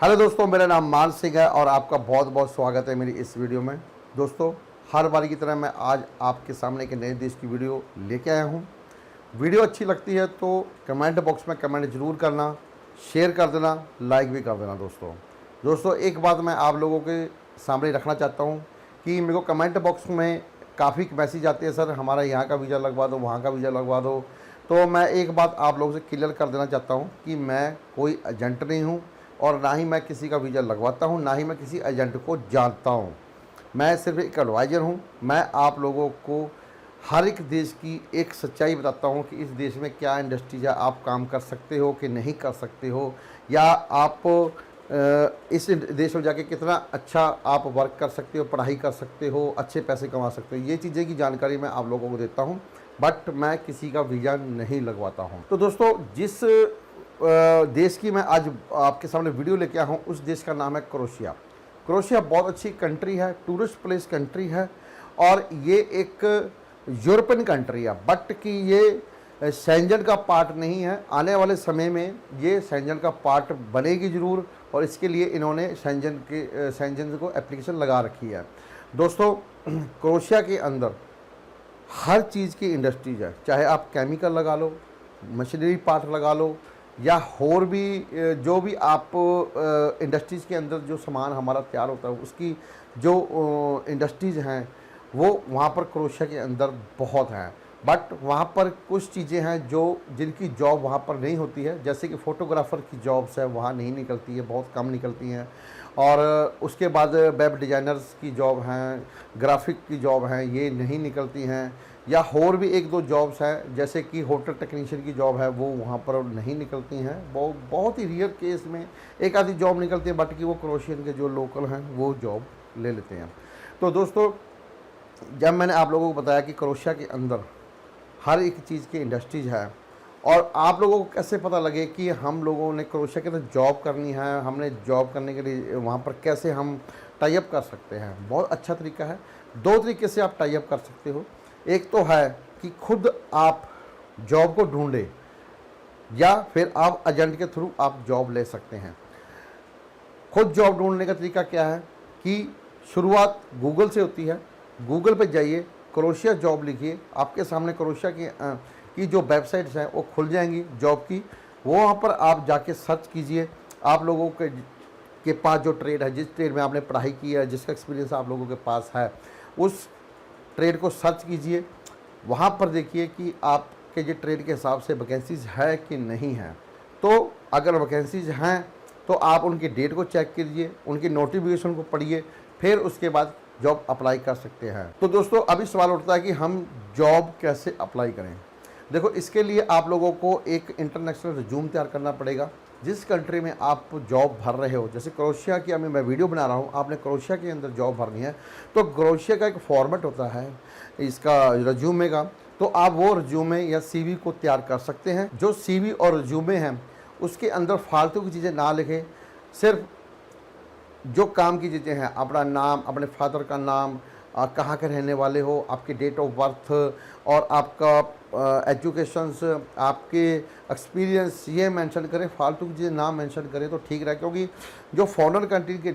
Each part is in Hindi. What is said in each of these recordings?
हेलो दोस्तों, मेरा नाम मान सिंह है और आपका बहुत बहुत स्वागत है मेरी इस वीडियो में। दोस्तों, हर बार की तरह मैं आज आपके सामने एक नए देश की वीडियो लेके आया हूँ। वीडियो अच्छी लगती है तो कमेंट बॉक्स में कमेंट ज़रूर करना, शेयर कर देना, लाइक भी कर देना। दोस्तों एक बात मैं आप लोगों के सामने रखना चाहता हूँ कि मेरे को कमेंट बॉक्स में काफ़ी मैसेज आते हैं, सर हमारा यहाँ का वीज़ा लगवा दो, वहाँ का वीज़ा लगवा दो। तो मैं एक बात आप लोगों से क्लियर कर देना चाहता हूँ कि मैं कोई एजेंट नहीं हूँ और ना ही मैं किसी का वीज़ा लगवाता हूँ, ना ही मैं किसी एजेंट को जानता हूँ। मैं सिर्फ एक एडवाइज़र हूँ। मैं आप लोगों को हर एक देश की एक सच्चाई बताता हूँ कि इस देश में क्या इंडस्ट्रीज है, आप काम कर सकते हो कि नहीं कर सकते हो, या आप इस देश में जाके कितना अच्छा आप वर्क कर सकते हो, पढ़ाई कर सकते हो, अच्छे पैसे कमा सकते हो। ये चीज़ें की जानकारी मैं आप लोगों को देता हूँ, बट मैं किसी का वीज़ा नहीं लगवाता हूँ। तो दोस्तों, जिस देश की मैं आज आपके सामने वीडियो लेके आया हूँ, उस देश का नाम है क्रोएशिया। क्रोएशिया बहुत अच्छी कंट्री है, टूरिस्ट प्लेस कंट्री है और ये एक यूरोपियन कंट्री है, बट कि ये शेंजन का पार्ट नहीं है। आने वाले समय में ये शेंजन का पार्ट बनेगी ज़रूर और इसके लिए इन्होंने शेंजन को एप्लीकेशन लगा रखी है। दोस्तों, क्रोएशिया के अंदर हर चीज़ की इंडस्ट्रीज है, चाहे आप केमिकल लगा लो, मशीनरी पार्ट लगा लो, या और भी जो भी आप इंडस्ट्रीज़ के अंदर जो सामान हमारा तैयार होता है उसकी जो इंडस्ट्रीज़ हैं वो वहाँ पर क्रोएशिया के अंदर बहुत हैं। बट वहाँ पर कुछ चीज़ें हैं जो जिनकी जॉब वहाँ पर नहीं होती है, जैसे कि फ़ोटोग्राफ़र की जॉब्स है वहाँ नहीं निकलती है, बहुत कम निकलती हैं। और उसके बाद वेब डिज़ाइनर्स की जॉब हैं, ग्राफिक की जॉब हैं, ये नहीं निकलती हैं। या और भी एक दो जॉब्स हैं जैसे कि होटल टेक्नीशियन की जॉब है, वो वहाँ पर नहीं निकलती हैं। बहुत ही रियर केस में एक आधी जॉब निकलती है, बट कि वो क्रोएशियन के जो लोकल हैं वो जॉब ले लेते हैं। तो दोस्तों, जब मैंने आप लोगों को बताया कि क्रोएशिया के अंदर हर एक चीज़ की इंडस्ट्रीज है, और आप लोगों को कैसे पता लगे कि हम लोगों ने क्रोएशिया के अंदर जॉब करनी है, हमने जॉब करने के लिए वहाँ पर कैसे हम टाई अप कर सकते हैं। बहुत अच्छा तरीका है। दो तरीके से आप टाई अप कर सकते हो। एक तो है कि खुद आप जॉब को ढूंढें, या फिर आप एजेंट के थ्रू आप जॉब ले सकते हैं। खुद जॉब ढूंढने का तरीका क्या है कि शुरुआत गूगल से होती है। गूगल पे जाइए, क्रोएशिया जॉब लिखिए, आपके सामने क्रोएशिया की जो वेबसाइट्स हैं वो खुल जाएंगी जॉब की। वो वहाँ पर आप जाके सर्च कीजिए। आप लोगों के पास जो ट्रेड है, जिस ट्रेड में आपने पढ़ाई की है, जिसका एक्सपीरियंस आप लोगों के पास है, उस ट्रेड को सर्च कीजिए। वहाँ पर देखिए कि आपके जो ट्रेड के हिसाब से वैकेंसीज है कि नहीं है। तो अगर वैकेंसीज हैं तो आप उनकी डेट को चेक कीजिए, उनकी नोटिफिकेशन को पढ़िए, फिर उसके बाद जॉब अप्लाई कर सकते हैं। तो दोस्तों, अभी सवाल उठता है कि हम जॉब कैसे अप्लाई करें। देखो, इसके लिए आप लोगों को एक इंटरनेशनल रिज्यूम तैयार करना पड़ेगा। जिस कंट्री में आप जॉब भर रहे हो, जैसे क्रोएशिया की अभी मैं वीडियो बना रहा हूँ, आपने क्रोएशिया के अंदर जॉब भरनी है तो क्रोएशिया का एक फॉर्मेट होता है इसका रिज्यूमे का। तो आप वो रिज्यूमे या सीवी को तैयार कर सकते हैं। जो सीवी और रिज्यूमे हैं उसके अंदर फालतू की चीज़ें ना लिखें, सिर्फ जो काम की चीज़ें हैं, अपना नाम, अपने फादर का नाम, कहाँ के रहने वाले हो, आपकी डेट ऑफ बर्थ और आपका एजुकेशंस, आपके एक्सपीरियंस, ये मेंशन करें। फालतू की चीज़ें ना मेंशन करें तो ठीक रहे, क्योंकि जो फॉरेन कंट्री के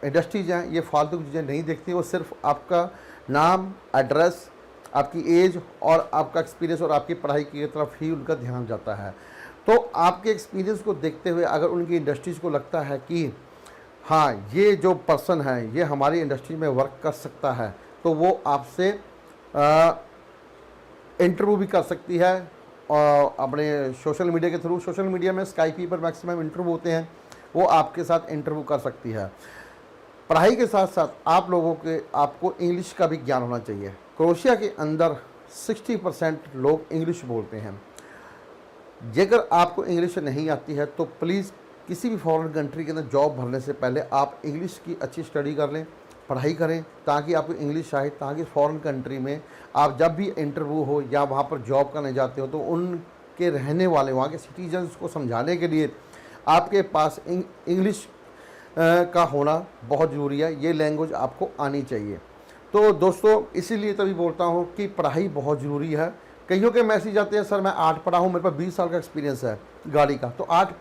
इंडस्ट्रीज हैं ये फालतू की चीज़ें नहीं देखती। वो सिर्फ आपका नाम, एड्रेस, आपकी एज और आपका एक्सपीरियंस और आपकी पढ़ाई की तरफ ही उनका ध्यान जाता है। तो आपके एक्सपीरियंस को देखते हुए अगर उनकी इंडस्ट्रीज़ को लगता है कि हाँ, ये जो पर्सन है ये हमारी इंडस्ट्री में वर्क कर सकता है, तो वो आपसे इंटरव्यू भी कर सकती है और अपने सोशल मीडिया के थ्रू। सोशल मीडिया में स्काइपी पर मैक्सिमम इंटरव्यू होते हैं, वो आपके साथ इंटरव्यू कर सकती है। पढ़ाई के साथ साथ आपको इंग्लिश का भी ज्ञान होना चाहिए। क्रोएशिया के अंदर 60% लोग इंग्लिश बोलते हैं। जेकर आपको इंग्लिश नहीं आती है तो प्लीज़ किसी भी फॉरेन कंट्री के अंदर जॉब भरने से पहले आप इंग्लिश की अच्छी स्टडी कर लें, पढ़ाई करें, ताकि आपको इंग्लिश आए, ताकि फॉरेन कंट्री में आप जब भी इंटरव्यू हो या वहाँ पर जॉब करने जाते हो तो उनके रहने वाले वहाँ के सिटीजन्स को समझाने के लिए आपके पास इंग्लिश का होना बहुत ज़रूरी है। ये लैंग्वेज आपको आनी चाहिए। तो दोस्तों, इसीलिए तभी बोलता हूँ कि पढ़ाई बहुत ज़रूरी है। कईयों के मैसेज आते हैं, सर मैं 8 पढ़ा हूँ, मेरे पास 20 साल का एक्सपीरियंस है गाड़ी का। तो 8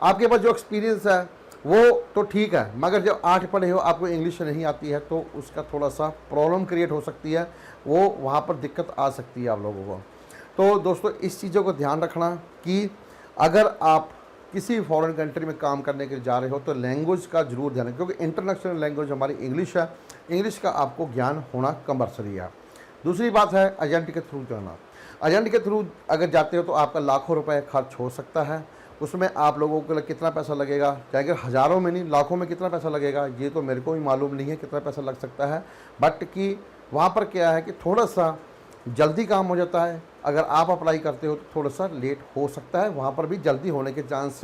आपके पास जो एक्सपीरियंस है वो तो ठीक है, मगर जब 8 पढ़े हो, आपको इंग्लिश नहीं आती है, तो उसका थोड़ा सा प्रॉब्लम क्रिएट हो सकती है, वो वहाँ पर दिक्कत आ सकती है आप लोगों को। तो दोस्तों इस चीज़ों को ध्यान रखना कि अगर आप किसी फॉरेन कंट्री में काम करने के लिए जा रहे हो तो लैंग्वेज का जरूर ध्यान रखें, क्योंकि इंटरनेशनल लैंग्वेज हमारी इंग्लिश है, इंग्लिश का आपको ज्ञान होना कंपलसरी है। दूसरी बात है एजेंट के थ्रू जाना। एजेंट के थ्रू अगर जाते हो तो आपका लाखों रुपए खर्च हो सकता है। उसमें आप लोगों के लिए कितना पैसा लगेगा, चाहे हज़ारों में नहीं लाखों में कितना पैसा लगेगा ये तो मेरे को भी मालूम नहीं है कितना पैसा लग सकता है। बट कि वहाँ पर क्या है कि थोड़ा सा जल्दी काम हो जाता है। अगर आप अप्लाई करते हो तो थोड़ा सा लेट हो सकता है, वहाँ पर भी जल्दी होने के चांस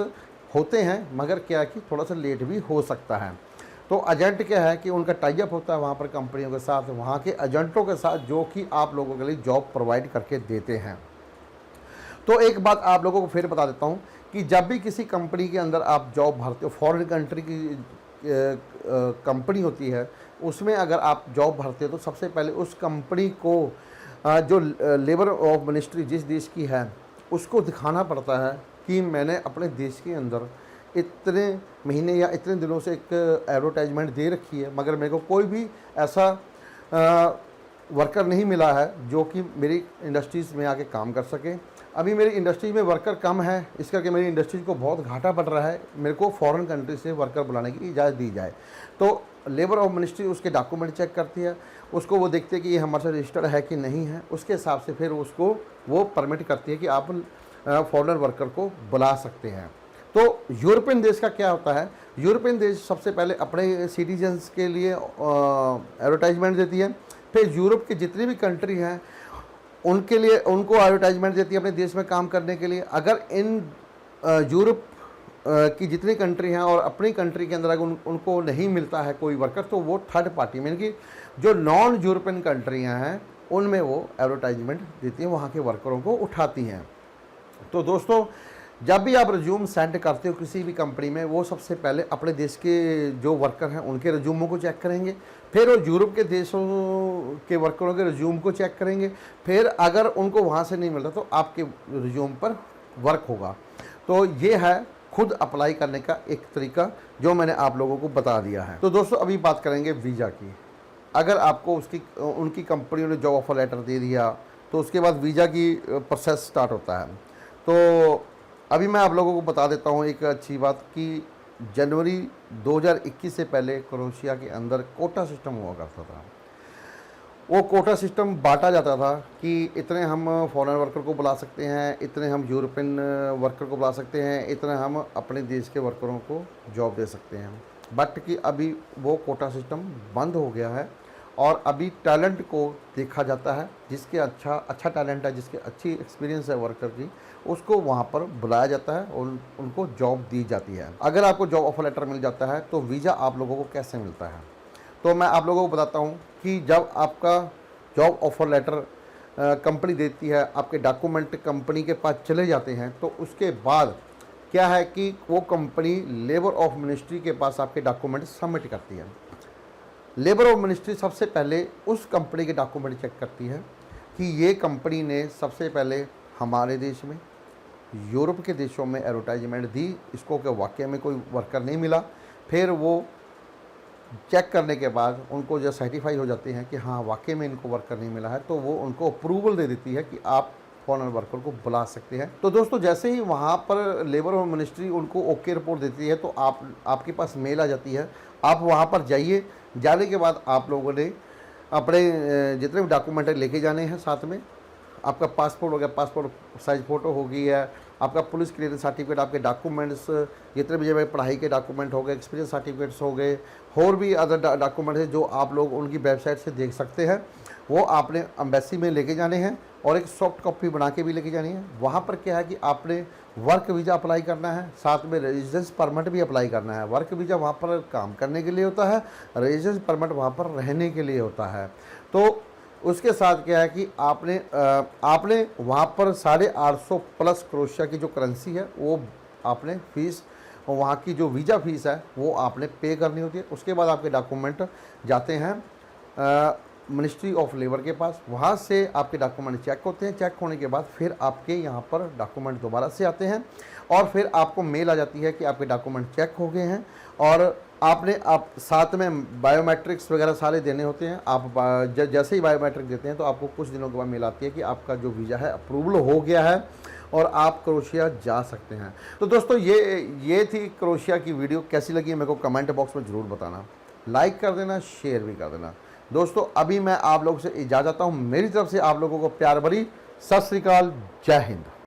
होते हैं, मगर क्या है कि थोड़ा सा लेट भी हो सकता है। तो एजेंट क्या है कि उनका टाई अप होता है वहाँ पर कंपनियों के साथ, वहाँ के एजेंटों के साथ, जो कि आप लोगों के लिए जॉब प्रोवाइड करके देते हैं। तो एक बात आप लोगों को फिर बता देता हूँ कि जब भी किसी कंपनी के अंदर आप जॉब भरते हो, फॉरेन कंट्री की कंपनी होती है, उसमें अगर आप जॉब भरते हो तो सबसे पहले उस कंपनी को जो लेबर ऑफ मिनिस्ट्री जिस देश की है उसको दिखाना पड़ता है कि मैंने अपने देश के अंदर इतने महीने या इतने दिनों से एक एडवर्टाइजमेंट दे रखी है, मगर मेरे को कोई भी ऐसा वर्कर नहीं मिला है जो कि मेरी इंडस्ट्रीज़ में आके काम कर सके। अभी मेरी इंडस्ट्री में वर्कर कम है, इस करके मेरी इंडस्ट्रीज को बहुत घाटा पड़ रहा है, मेरे को फॉरेन कंट्री से वर्कर बुलाने की इजाज़त दी जाए। तो लेबर ऑफ मिनिस्ट्री उसके डॉक्यूमेंट चेक करती है, उसको वो देखते हैं कि ये हमारे साथ रजिस्टर्ड है कि नहीं है, उसके हिसाब से फिर उसको वो परमिट करती है कि आप फॉरेनर वर्कर को बुला सकते हैं। तो यूरोपियन देश का क्या होता है, यूरोपियन देश सबसे पहले अपने सिटीजन्स के लिए एडवर्टाइजमेंट देती है, फिर यूरोप के जितनी भी कंट्री हैं उनके लिए उनको एडवर्टाइजमेंट देती है अपने देश में काम करने के लिए। अगर इन यूरोप की जितनी कंट्री हैं और अपनी कंट्री के अंदर अगर उनको नहीं मिलता है कोई वर्कर, तो वो थर्ड पार्टी में कि जो नॉन यूरोपियन कंट्रियां हैं उनमें वो एडवर्टाइजमेंट देती हैं, वहाँ के वर्करों को उठाती हैं। तो दोस्तों जब भी आप रिज्यूम सेंड करते हो किसी भी कंपनी में, वो सबसे पहले अपने देश के जो वर्कर हैं उनके रिज्यूमों को चेक करेंगे, फिर वो यूरोप के देशों के वर्करों के रिज्यूम को चेक करेंगे, फिर अगर उनको वहाँ से नहीं मिलता तो आपके रिज्यूम पर वर्क होगा। तो ये है खुद अप्लाई करने का एक तरीका जो मैंने आप लोगों को बता दिया है। तो दोस्तों अभी बात करेंगे वीज़ा की। अगर आपको उनकी कंपनियों ने जॉब ऑफर लेटर दे दिया तो उसके बाद वीज़ा की प्रोसेस स्टार्ट होता है। तो अभी मैं आप लोगों को बता देता हूँ एक अच्छी बात कि जनवरी 2021 से पहले क्रोएशिया के अंदर कोटा सिस्टम हुआ करता था। वो कोटा सिस्टम बांटा जाता था कि इतने हम फॉरेन वर्कर को बुला सकते हैं, इतने हम यूरोपियन वर्कर को बुला सकते हैं, इतने हम अपने देश के वर्करों को जॉब दे सकते हैं। बट कि अभी वो कोटा सिस्टम बंद हो गया है और अभी टैलेंट को देखा जाता है, जिसके अच्छा टैलेंट है, जिसके अच्छी एक्सपीरियंस है वर्कर की, उसको वहाँ पर बुलाया जाता है और उनको जॉब दी जाती है। अगर आपको जॉब ऑफर लेटर मिल जाता है तो वीज़ा आप लोगों को कैसे मिलता है, तो मैं आप लोगों को बताता हूँ कि जब आपका जॉब ऑफर लेटर कंपनी देती है, आपके डॉक्यूमेंट कंपनी के पास चले जाते हैं, तो उसके बाद क्या है कि वो कंपनी लेबर ऑफ मिनिस्ट्री के पास आपके डॉक्यूमेंट सबमिट करती है। लेबर ऑफ मिनिस्ट्री सबसे पहले उस कंपनी के डॉक्यूमेंट चेक करती है कि ये कंपनी ने सबसे पहले हमारे देश में, यूरोप के देशों में एडवर्टाइजमेंट दी, इसको कि वाकई में कोई वर्कर नहीं मिला। फिर वो चेक करने के बाद उनको जो सर्टिफाई हो जाते हैं कि हाँ वाकई में इनको वर्कर नहीं मिला है, तो वो उनको अप्रूवल दे देती है कि आप फॉरेन वर्कर को बुला सकते हैं। तो दोस्तों जैसे ही वहाँ पर लेबर और मिनिस्ट्री उनको ओके रिपोर्ट देती है तो आपके पास मेल आ जाती है, आप वहाँ पर जाइए। जाने के बाद आप लोगों ने अपने जितने भी डॉक्यूमेंट लेके जाने हैं साथ में, आपका पासपोर्ट हो गया, पासपोर्ट साइज फ़ोटो हो गई है, आपका पुलिस क्लियरेंस सर्टिफिकेट, आपके डॉक्यूमेंट्स जितने भी जगह पढ़ाई के डॉक्यूमेंट हो गए, एक्सपीरियंस सर्टिफिकेट्स हो गए, और भी अदर डॉक्यूमेंट है जो आप लोग उनकी वेबसाइट से देख सकते हैं, वो आपने एम्बेसी में लेके जाने हैं और एक सॉफ्ट कॉपी बना के भी लेके जानी है। वहाँ पर क्या है कि आपने वर्क वीज़ा अप्लाई करना है, साथ में रेजिडेंस परमिट भी अप्लाई करना है। वर्क वीज़ा वहाँ पर काम करने के लिए होता है, रेजिडेंस परमिट वहाँ पर रहने के लिए होता है। तो उसके साथ क्या है कि आपने वहाँ पर 850 प्लस क्रोएशिया की जो करेंसी है वो आपने फीस, वहाँ की जो वीज़ा फ़ीस है वो आपने पे करनी होती है। उसके बाद आपके डॉक्यूमेंट जाते हैं मिनिस्ट्री ऑफ लेबर के पास, वहाँ से आपके डॉक्यूमेंट चेक होते हैं। चेक होने के बाद फिर आपके यहाँ पर डॉक्यूमेंट दोबारा से आते हैं और फिर आपको मेल आ जाती है कि आपके डॉक्यूमेंट चेक हो गए हैं और आप साथ में बायोमेट्रिक्स वगैरह सारे देने होते हैं। आप जैसे ही बायोमेट्रिक देते हैं तो आपको कुछ दिनों के बाद मेल आती है कि आपका जो वीज़ा है अप्रूवल हो गया है और आप क्रोएशिया जा सकते हैं। तो दोस्तों ये थी क्रोएशिया की वीडियो। कैसी लगी मेरे को कमेंट बॉक्स में ज़रूर बताना, लाइक कर देना, शेयर भी कर देना। दोस्तों अभी मैं आप लोगों से इजाज़त चाहता हूँ। मेरी तरफ से आप लोगों को प्यार भरी सत श्री अकाल, जय हिंद।